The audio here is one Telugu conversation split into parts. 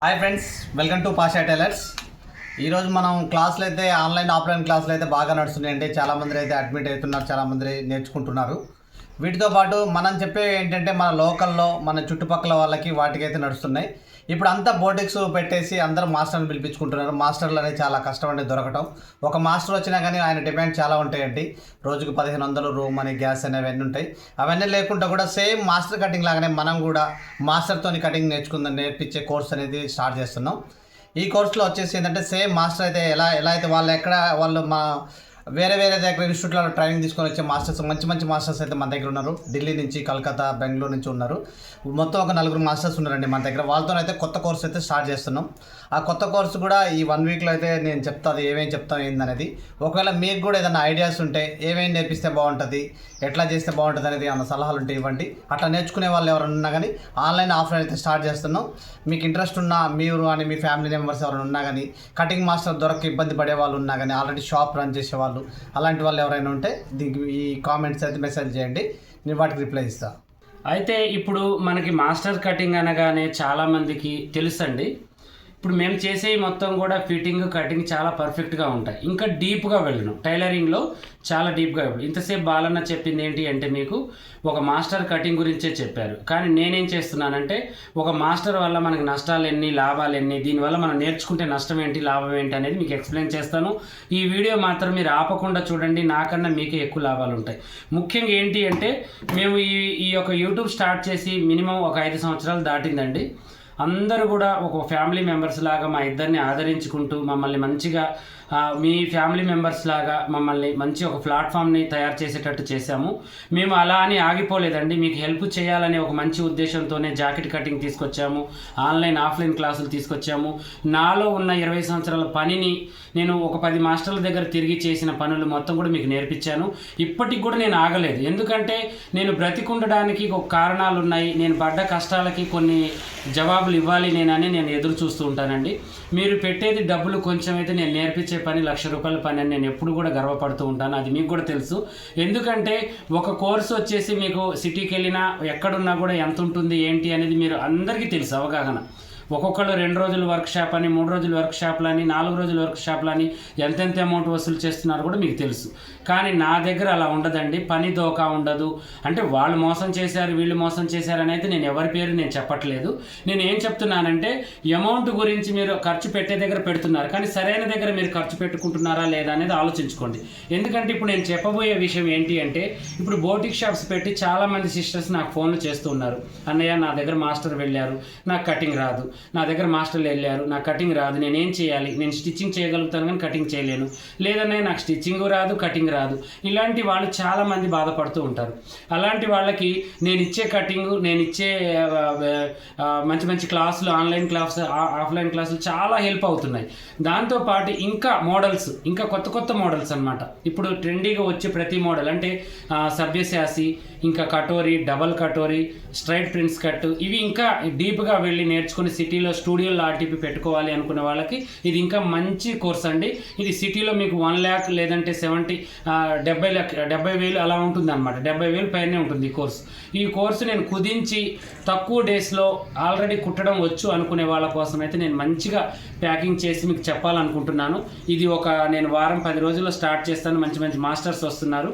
Hi friends, welcome to Pasha tailors. ఈరోజు మనం క్లాసులు అయితే ఆఫ్లైన్ క్లాసులు అయితే బాగా నడుస్తున్నాయండి. చాలామంది అయితే అడ్మిట్ అవుతున్నారు, చాలామంది నేర్చుకుంటున్నారు. వీటితో పాటు మనం చెప్పే ఏంటంటే మన లోకల్లో మన చుట్టుపక్కల వాళ్ళకి వాటికైతే నడుస్తున్నాయి. ఇప్పుడు అంతా బోటిక్స్ పెట్టేసి అందరూ మాస్టర్ని పిలిపించుకుంటున్నారు. మాస్టర్లు అనేది చాలా కష్టం అండి దొరకటం. ఒక మాస్టర్ వచ్చినా కానీ ఆయన డిమాండ్ చాలా ఉంటాయండి. రోజుకు 1500 రూమ్ అని, గ్యాస్ అని అవన్నీ ఉంటాయి. అవన్నీ లేకుండా కూడా సేమ్ మాస్టర్ కటింగ్ లాగానే మనం కూడా మాస్టర్తోని కటింగ్ నేర్పించే కోర్స్ అనేది స్టార్ట్ చేస్తున్నాం. ఈ కోర్సులో వచ్చేసి ఏంటంటే సేమ్ మాస్టర్ అయితే ఎలా అయితే వాళ్ళు వేరే దగ్గర ఇన్స్టిట్యూట్లో ట్రైనింగ్ తీసుకొని వచ్చే మాస్టర్స్, మంచి మాస్టర్స్ అయితే మన దగ్గర ఉన్నారు. ఢిల్లీ నుంచి, కలకత్తా, బెంగళూరు నుంచి ఉన్నారు. మొత్తం ఒక 4 మాస్టర్స్ ఉన్నారండి మన దగ్గర. వాళ్ళతో అయితే కొత్త కోర్స్ అయితే స్టార్ట్ చేస్తున్నాం. ఆ కొత్త కోర్సు కూడా ఈ 1 వీక్లో అయితే నేను చెప్తాను ఏమేమి చెప్తాను ఏందనేది. ఒకవేళ మీకు కూడా ఏదైనా ఐడియాస్ ఉంటే ఏమేమి నేర్పిస్తే బాగుంటుంది, ఎట్లా చేస్తే బాగుంటుంది అనేది ఏమైనా సలహాలు ఉంటే ఇవ్వండి. అట్లా నేర్చుకునే వాళ్ళు ఎవరైనా ఉన్నా కానీ ఆఫ్లైన్ అయితే స్టార్ట్ చేస్తున్నాం. మీకు ఇంట్రెస్ట్ ఉన్నా, మీరు కానీ మీ ఫ్యామిలీ మెంబర్స్ ఎవరైనా ఉన్నా కానీ, కటింగ్ మాస్టర్ దొరక ఇబ్బంది పడే వాళ్ళు ఉన్నా కానీ, ఆల్రెడీ షాప్ రన్ చేసే వాళ్ళు, అలాంటి వాళ్ళు ఎవరైనా ఉంటే దీనికి ఈ కామెంట్స్ అయితే మెసేజ్ చేయండి, నేను వాటికి రిప్లై ఇస్తాను. అయితే ఇప్పుడు మనకి మాస్టర్ కటింగ్ అనగానే చాలామందికి తెలుసండి. ఇప్పుడు మేము చేసే మొత్తం కూడా ఫిట్టింగ్, కటింగ్ చాలా పర్ఫెక్ట్గా ఉంటాయి. ఇంకా డీప్గా వెళ్ళను, టైలరింగ్లో చాలా డీప్గా వెళ్ళను. ఇంతసేపు బాలన్న చెప్పింది ఏంటి అంటే మీకు ఒక మాస్టర్ కటింగ్ గురించే చెప్పారు. కానీ నేనేం చేస్తున్నానంటే ఒక మాస్టర్ వల్ల మనకి నష్టాలు ఎన్ని, లాభాలు ఎన్ని, దీనివల్ల మనం నేర్చుకుంటే నష్టం ఏంటి, లాభం ఏంటి అనేది మీకు ఎక్స్ప్లెయిన్ చేస్తాను. ఈ వీడియో మాత్రం మీరు ఆపకుండా చూడండి, నాకన్నా మీకే ఎక్కువ లాభాలు ఉంటాయి. ముఖ్యంగా ఏంటి అంటే మేము ఈ యొక్క యూట్యూబ్ స్టార్ట్ చేసి మినిమం ఒక 5 సంవత్సరాలు దాటిందండి. అందరూ కూడా ఒక ఫ్యామిలీ మెంబర్స్ లాగా మా ఇద్దరిని ఆదరించుకుంటూ మమ్మల్ని మంచిగా మీ ఫ్యామిలీ మెంబర్స్ లాగా మమ్మల్ని మంచి ఒక ప్లాట్ఫామ్ని తయారు చేసేటట్టు చేశాము. మేము అలా అని ఆగిపోలేదండి. మీకు హెల్ప్ చేయాలనే ఒక మంచి ఉద్దేశంతోనే జాకెట్ కటింగ్ తీసుకొచ్చాము, ఆఫ్లైన్ క్లాసులు తీసుకొచ్చాము. నాలో ఉన్న 20 సంవత్సరాల పనిని నేను ఒక 10 మాస్టర్ల దగ్గర తిరిగి చేసిన పనులు మొత్తం కూడా మీకు నేర్పించాను. ఇప్పటికి కూడా నేను ఆగలేదు. ఎందుకంటే నేను బ్రతికుండడానికి ఒక కారణాలు ఉన్నాయి. నేను పడ్డ కష్టాలకి కొన్ని జవాబులు ఇవ్వాలి నేను ఎదురు చూస్తూ ఉంటానండి. మీరు పెట్టేది డబ్బులు కొంచెం అయితే నేను నేర్పించే పని ₹1,00,000 పని అని నేను ఎప్పుడు కూడా గర్వపడుతూ ఉంటాను. అది మీకు కూడా తెలుసు. ఎందుకంటే ఒక కోర్సు వచ్చేసి మీకు సిటీకి వెళ్ళినా ఎక్కడున్నా కూడా ఎంత ఉంటుంది ఏంటి అనేది మీరు అందరికీ తెలుసు, అవగాహన. ఒక్కొక్కళ్ళు 2 రోజులు వర్క్షాప్ అని, 3 రోజులు వర్క్షాప్లు అని, 4 రోజులు వర్క్షాప్లు అని ఎంతెంత అమౌంట్ వసూలు చేస్తున్నారు కూడా మీకు తెలుసు. కానీ నా దగ్గర అలా ఉండదండి. పని దోకా ఉండదు. అంటే వాళ్ళు మోసం చేశారు, వీళ్ళు మోసం చేశారు అని అయితే నేను ఎవరి పేరు నేను చెప్పట్లేదు. నేను ఏం చెప్తున్నానంటే అమౌంట్ గురించి మీరు ఖర్చు పెట్టే దగ్గర పెడుతున్నారు, కానీ సరైన దగ్గర మీరు ఖర్చు పెట్టుకుంటున్నారా లేదా అనేది ఆలోచించుకోండి. ఎందుకంటే ఇప్పుడు నేను చెప్పబోయే విషయం ఏంటి అంటే ఇప్పుడు బోటిక్ షాప్స్ పెట్టి చాలామంది సిస్టర్స్ నాకు ఫోన్లు చేస్తూ ఉన్నారు. అన్నయ్య, నా దగ్గర మాస్టర్ వెళ్ళారు, నాకు కటింగ్ రాదు. నా దగ్గర మాస్టర్లు వెళ్ళారు, నాకు కటింగ్ రాదు, నేనేం చేయాలి? నేను స్టిచ్చింగ్ చేయగలుగుతాను కానీ కటింగ్ చేయలేను. లేదన్నా నాకు స్టిచ్చింగ్ రాదు, కటింగ్ రాదు. ఇలాంటి వాళ్ళు చాలామంది బాధపడుతూ ఉంటారు. అలాంటి వాళ్ళకి నేను ఇచ్చే కటింగ్, నేను ఇచ్చే మంచి క్లాసులు, ఆఫ్లైన్ క్లాసులు చాలా హెల్ప్ అవుతున్నాయి. దాంతోపాటు ఇంకా మోడల్స్, ఇంకా కొత్త మోడల్స్ అనమాట. ఇప్పుడు ట్రెండీగా వచ్చే ప్రతి మోడల్ అంటే సభ్యసాసి, ఇంకా katori, double katori, straight prince cut, ఇవి ఇంకా డీప్గా వెళ్ళి నేర్చుకుని సిటీలో స్టూడియోలో ఆర్టీపీ పెట్టుకోవాలి అనుకునే వాళ్ళకి ఇది ఇంకా మంచి కోర్స్ అండి. ఇది సిటీలో మీకు 1 lakh లేదంటే 70,000 అలా ఉంటుంది అనమాట. 70,000 పైనే ఉంటుంది ఈ కోర్సు నేను కుదించి తక్కువ డేస్లో ఆల్రెడీ కుట్టడం వచ్చు అనుకునే వాళ్ళ కోసం అయితే నేను మంచిగా ప్యాకింగ్ చేసి మీకు చెప్పాలనుకుంటున్నాను. ఇది నేను వారం 10 రోజుల్లో స్టార్ట్ చేస్తాను. మంచి మాస్టర్స్ వస్తున్నారు.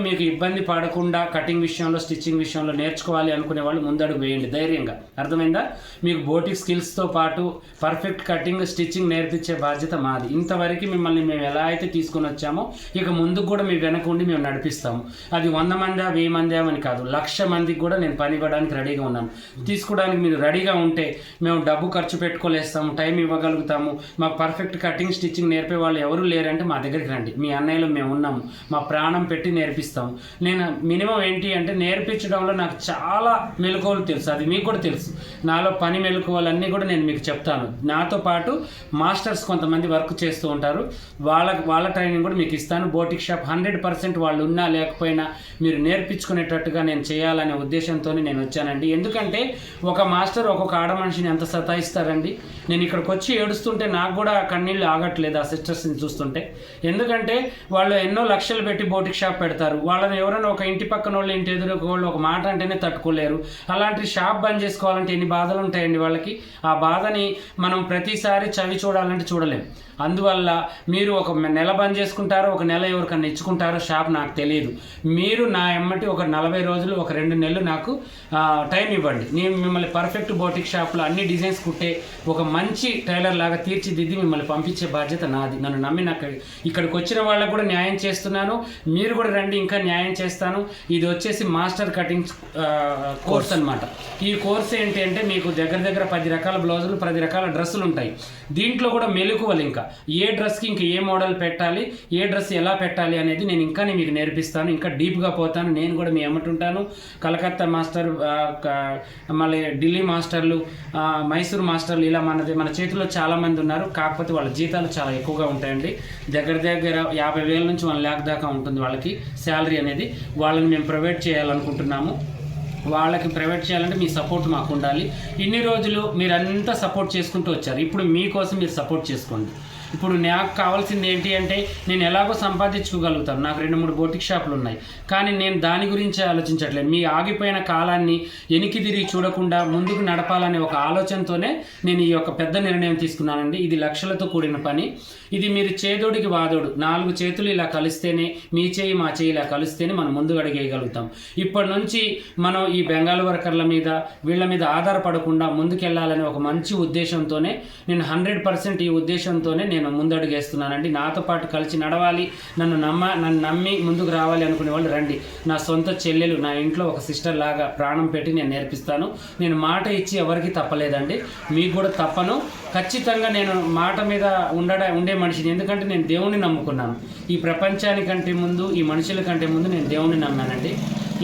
మీకు ఇబ్బంది పడకుండా కటింగ్ విషయంలో, స్టిచ్చింగ్ విషయంలో నేర్చుకోవాలి అనుకునే వాళ్ళు ముందడుగు వేయండి ధైర్యంగా. అర్థమైందా? మీకు బోటిక్ స్కిల్స్తో పాటు పర్ఫెక్ట్ కటింగ్, స్టిచ్చింగ్ నేర్పించే బాధ్యత మాది. ఇంతవరకు మిమ్మల్ని మేము ఎలా అయితే తీసుకొని వచ్చామో ఇక ముందుకు కూడా మీ వెనక ఉండి మేము నడిపిస్తాము. అది 100 మందా 1000 మందా అని కాదు, 1,00,000 మందికి కూడా నేను పని ఇవ్వడానికి రెడీగా ఉన్నాను. తీసుకోవడానికి మీరు రెడీగా ఉంటే మేము డబ్బు ఖర్చు పెట్టుకోలేస్తాము, టైం ఇవ్వగలుగుతాము. మాకు పర్ఫెక్ట్ కటింగ్, స్టిచ్చింగ్ నేర్పే వాళ్ళు ఎవరు లేరంటే మా దగ్గరికి రండి. మీ అన్నయ్యలు మేము ఉన్నాము. మా ప్రాణం పెట్టి నేర్పిస్తాము. నేను మినిమం ఏంటి అంటే నేర్పించడంలో నాకు చాలా మెలకువలు తెలుసు, అది మీకు కూడా తెలుసు. నాలో పని మెలకువలన్నీ కూడా నేను మీకు చెప్తాను. నాతో పాటు మాస్టర్స్ కొంతమంది వర్క్ చేస్తూ ఉంటారు, వాళ్ళ ట్రైనింగ్ కూడా మీకు ఇస్తాను. బోటిక్ షాప్ 100% వాళ్ళు ఉన్నా లేకపోయినా మీరు నేర్పించుకునేటట్టుగా నేను చేయాలనే ఉద్దేశంతో నేను వచ్చానండి. ఎందుకంటే ఒక మాస్టర్ ఒక్కొక్క ఆడ మనిషిని ఎంత సతాయిస్తారండి. నేను ఇక్కడికి వచ్చి ఏడుస్తుంటే నాకు కూడా కన్నీళ్ళు ఆగట్లేదు ఆ సిస్టర్స్ని చూస్తుంటే. ఎందుకంటే వాళ్ళు ఎన్నో లక్షలు పెట్టి బోటిక్ షాప్ షాప్ పెడతారు. వాళ్ళని ఎవరైనా ఒక ఇంటి పక్కన వాళ్ళు ఇంటి ఎదురు వాళ్ళు ఒక మాట అంటేనే తట్టుకోలేరు. అలాంటి షాప్ బంద్ చేసుకోవాలంటే ఎన్ని బాధలు ఉంటాయండి వాళ్ళకి. ఆ బాధని మనం ప్రతిసారి చవి చూడాలంటే చూడలేం. అందువల్ల మీరు ఒక నెల బంద్ చేసుకుంటారో ఒక నెల ఎవరికన్నా ఇచ్చుకుంటారో షాప్ నాకు తెలియదు. మీరు నా ఎమ్మటి ఒక 40 రోజులు ఒక 2 నెలలు నాకు టైం ఇవ్వండి. నేను మిమ్మల్ని పర్ఫెక్ట్ బోటిక్ షాప్లో అన్ని డిజైన్స్ కుట్టే ఒక మంచి టైలర్ లాగా తీర్చిదిద్ది మిమ్మల్ని పంపించే బాధ్యత నాది. నన్ను నమ్మి నాకు ఇక్కడికి వచ్చిన వాళ్ళకు కూడా న్యాయం చేస్తున్నాను. మీరు కూడా రండి, ఇంకా న్యాయం చేస్తాను. ఇది వచ్చేసి మాస్టర్ కటింగ్ కోర్స్ అనమాట. ఈ కోర్స్ ఏంటి అంటే మీకు దగ్గర దగ్గర 10 రకాల బ్లౌజులు 10 రకాల డ్రెస్సులు ఉంటాయి. దీంట్లో కూడా మెలకువలు ఇంకా ఏ డ్రెస్కి ఇంకా ఏ మోడల్ పెట్టాలి, ఏ డ్రెస్ ఎలా పెట్టాలి అనేది నేను ఇంకా మీకు నేర్పిస్తాను. ఇంకా డీప్గా పోతాను. నేను కూడా మీ ఎమ్మటుంటాను. కలకత్తా మాస్టర్, మళ్ళీ ఢిల్లీ మాస్టర్లు, మైసూర్ మాస్టర్లు, ఇలా మన చేతిలో చాలామంది ఉన్నారు. కాకపోతే వాళ్ళ జీతాలు చాలా ఎక్కువగా ఉంటాయండి. దగ్గర దగ్గర 50,000 నుంచి 1 lakh దాకా ఉంటుంది వాళ్ళకి శాలరీ అనేది. వాళ్ళని మేము ప్రొవైడ్ చేయాలనుకుంటున్నాము. వాళ్ళకి ప్రైవేట్ చేయాలంటే మీ సపోర్ట్ మాకు ఉండాలి. ఇన్ని రోజులు మీరంతా సపోర్ట్ చేసుకుంటూ వచ్చారు. ఇప్పుడు మీకోసం మీరు సపోర్ట్ చేసుకోండి. ఇప్పుడు నాకు కావాల్సింది ఏంటి అంటే నేను ఎలాగో సంపాదించుకోగలుగుతాను. నాకు 2-3 బోటిక్ షాపులు ఉన్నాయి. కానీ నేను దాని గురించి ఆలోచించట్లేదు. మీ ఆగిపోయిన కాలాన్ని వెనక్కి తిరిగి చూడకుండా ముందుకు నడపాలనే ఒక ఆలోచనతోనే నేను ఈ యొక్క పెద్ద నిర్ణయం తీసుకున్నానండి. ఇది లక్షలతో కూడిన పని. ఇది మీరు చేదోడికి వాదోడు 4 చేతులు ఇలా కలిస్తేనే, మీ చేయి మా చేయి ఇలా కలిస్తేనే మనం ముందుకు అడిగేయగలుగుతాం. ఇప్పటి నుంచి మనం ఈ బెంగాల్ వర్కర్ల మీద వీళ్ళ మీద ఆధారపడకుండా ముందుకెళ్ళాలనే ఒక మంచి ఉద్దేశంతోనే నేను 100% ఈ ఉద్దేశంతోనే నేను ముందడుగేస్తున్నానండి. నాతో పాటు కలిసి నడవాలి, నన్ను నమ్మి ముందుకు రావాలి అనుకునే వాళ్ళు రండి. నా సొంత చెల్లెలు, నా ఇంట్లో ఒక సిస్టర్ లాగా ప్రాణం పెట్టి నేను నేర్పిస్తాను. నేను మాట ఇచ్చి ఎవరికి తప్పలేదండి, మీకు కూడా తప్పను. ఖచ్చితంగా నేను మాట మీద ఉండే మనిషిని. ఎందుకంటే నేను దేవుణ్ణి నమ్ముకున్నాను. ఈ ప్రపంచానికంటే ముందు, ఈ మనుషుల కంటే ముందు నేను దేవుణ్ణి నమ్మానండి.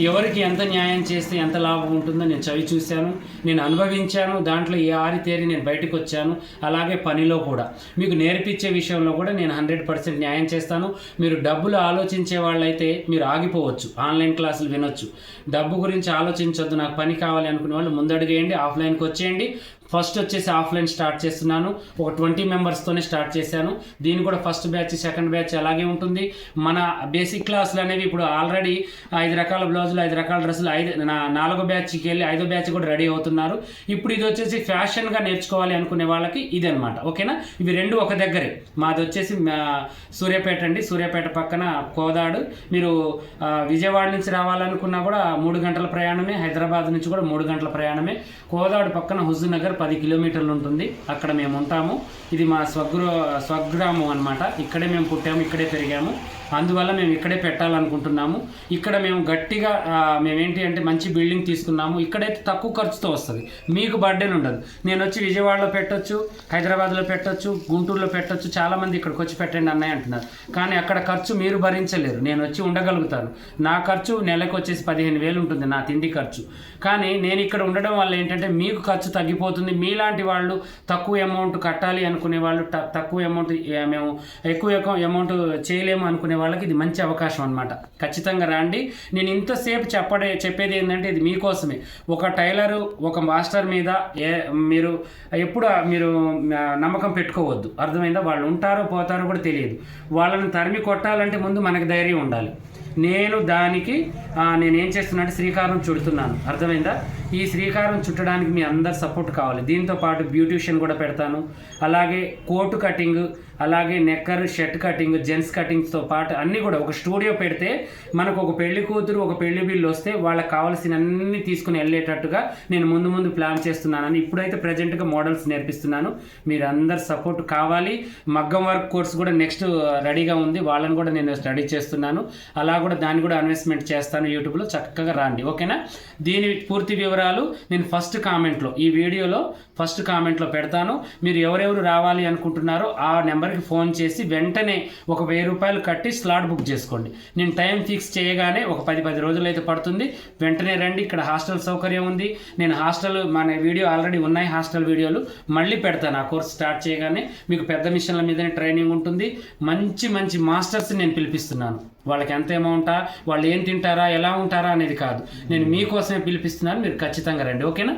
ఎవరికి ఎంత న్యాయం చేస్తే ఎంత లాభం ఉంటుందో నేను చవి చూశాను, నేను అనుభవించాను. దాంట్లో ఏ ఆరితేరి నేను బయటకు వచ్చాను. అలాగే పనిలో కూడా మీకు నేర్పించే విషయంలో కూడా నేను 100% న్యాయం చేస్తాను. మీరు డబ్బులు ఆలోచించే వాళ్ళైతే మీరు ఆగిపోవచ్చు, ఆన్లైన్ క్లాసులు వినొచ్చు. డబ్బు గురించి ఆలోచించొద్దు. నాకు పని కావాలి అనుకునే వాళ్ళు ముందడుగేయండి, ఆఫ్లైన్కి వచ్చేయండి. ఫస్ట్ వచ్చేసి ఆఫ్లైన్ స్టార్ట్ చేస్తున్నాను. ఒక 20 మెంబర్స్తోనే స్టార్ట్ చేశాను. దీన్ని కూడా ఫస్ట్ బ్యాచ్, సెకండ్ బ్యాచ్ అలాగే ఉంటుంది. మన బేసిక్ క్లాసులు అనేవి ఇప్పుడు ఆల్రెడీ 5 రకాల బ్లౌజులు, 5 రకాల డ్రెస్సులు, 4వ బ్యాచ్కి వెళ్ళి 5వ బ్యాచ్ కూడా రెడీ అవుతున్నారు. ఇప్పుడు ఇది వచ్చేసి ఫ్యాషన్గా నేర్చుకోవాలి అనుకునే వాళ్ళకి ఇది అనమాట. ఓకేనా? ఇవి 2 ఒక దగ్గరే. మాది వచ్చేసి సూర్యాపేట అండి. సూర్యాపేట పక్కన కోదాడు. మీరు విజయవాడ నుంచి రావాలనుకున్నా కూడా 3 గంటల ప్రయాణమే. హైదరాబాద్ నుంచి కూడా 3 గంటల ప్రయాణమే. కోదాడు పక్కన హుజూర్ నగర్ 10 కిలోమీటర్లు ఉంటుంది. అక్కడ మేము ఉంటాము. ఇది మా స్వగ్రామం అనమాట. ఇక్కడే మేము పుట్టాము, ఇక్కడే పెరిగాము. అందువల్ల మేము ఇక్కడే పెట్టాలనుకుంటున్నాము. ఇక్కడ మేము గట్టిగా మేమేంటి అంటే మంచి బిల్డింగ్ తీసుకున్నాము. ఇక్కడైతే తక్కువ ఖర్చుతో వస్తుంది, మీకు బర్డెన్ ఉండదు. నేను వచ్చి విజయవాడలో పెట్టొచ్చు, హైదరాబాద్లో పెట్టొచ్చు, గుంటూరులో పెట్టొచ్చు. చాలామంది ఇక్కడికి వచ్చి పెట్టండి అన్నయ్య అంటున్నారు. కానీ అక్కడ ఖర్చు మీరు భరించలేరు, నేను వచ్చి ఉండగలుగుతాను. నా ఖర్చు నెలకు వచ్చేసి 15,000 ఉంటుంది, నా తిండి ఖర్చు. కానీ నేను ఇక్కడ ఉండడం వల్ల ఏంటంటే మీకు ఖర్చు తగ్గిపోతుంది. మీలాంటి వాళ్ళు తక్కువ అమౌంట్ కట్టాలి అనుకునే వాళ్ళు, తక్కువ అమౌంట్ మేము ఎక్కువ అమౌంట్ చేయలేము అనుకునే వాళ్ళకి ఇది మంచి అవకాశం అనమాట. ఖచ్చితంగా రండి. నేను ఇంతసేపు చెప్పేది ఏంటంటే ఇది మీకోసమే. ఒక టైలరు, ఒక మాస్టర్ మీద మీరు ఎప్పుడు నమ్మకం పెట్టుకోవద్దు. అర్థమైందా? వాళ్ళు ఉంటారో పోతారో కూడా తెలియదు. వాళ్ళని తరిమి కొట్టాలంటే ముందు మనకు ధైర్యం ఉండాలి. నేను దానికి నేనేం చేస్తున్నా అంటే శ్రీకారం చుడుతున్నాను. అర్థమైందా? ఈ శ్రీకారం చుట్టడానికి మీ అందరు సపోర్ట్ కావాలి. దీంతో పాటు బ్యూటిషియన్ కూడా పెడతాను. అలాగే కోటు కటింగ్, అలాగే నెక్కర్, షర్ట్ కటింగ్, జెంట్స్ కటింగ్స్తో పాటు అన్నీ కూడా ఒక స్టూడియో పెడితే మనకు ఒక పెళ్లి కూతురు, ఒక పెళ్లి బిల్లు వస్తే వాళ్ళకి కావాల్సిన అన్ని తీసుకుని వెళ్ళేటట్టుగా నేను ముందు ప్లాన్ చేస్తున్నానని. ఇప్పుడైతే ప్రజెంట్గా మోడల్స్ నేర్పిస్తున్నాను. మీరు అందరు సపోర్ట్ కావాలి. మగ్గం వర్క్ కోర్స్ కూడా నెక్స్ట్ రెడీగా ఉంది, వాళ్ళని కూడా నేను స్టడీ చేస్తున్నాను. అలా కూడా దాన్ని కూడా ఇన్వెస్ట్మెంట్ చేస్తాను యూట్యూబ్లో. చక్కగా రండి. ఓకేనా? దీని పూర్తి వివరాలు నేను ఫస్ట్ కామెంట్లో, ఈ వీడియోలో ఫస్ట్ కామెంట్లో పెడతాను. మీరు ఎవరెవరు రావాలి అనుకుంటున్నారో ఆ నెంబర్కి ఫోన్ చేసి వెంటనే ఒక 1000 రూపాయలు కట్టి స్లాట్ బుక్ చేసుకోండి. నేను టైం ఫిక్స్ చేయగానే ఒక 10 రోజులు అయితే పడుతుంది. వెంటనే రండి. ఇక్కడ హాస్టల్ సౌకర్యం ఉంది. నేను మన వీడియో ఆల్రెడీ ఉన్నాయి, హాస్టల్ వీడియోలు మళ్ళీ పెడతాను. ఆ కోర్స్ స్టార్ట్ చేయగానే మీకు పెద్ద మిషన్ల మీదనే ట్రైనింగ్ ఉంటుంది. మంచి మాస్టర్స్ నేను పిలిపిస్తున్నాను. వాళ్ళకి ఎంత అమౌంటా, వాళ్ళు ఏం తింటారా, ఎలా ఉంటారా అనేది కాదు, నేను మీకోసమే పిలిపిస్తున్నాను. మీరు ఖచ్చితంగా రండి. ఓకేనా?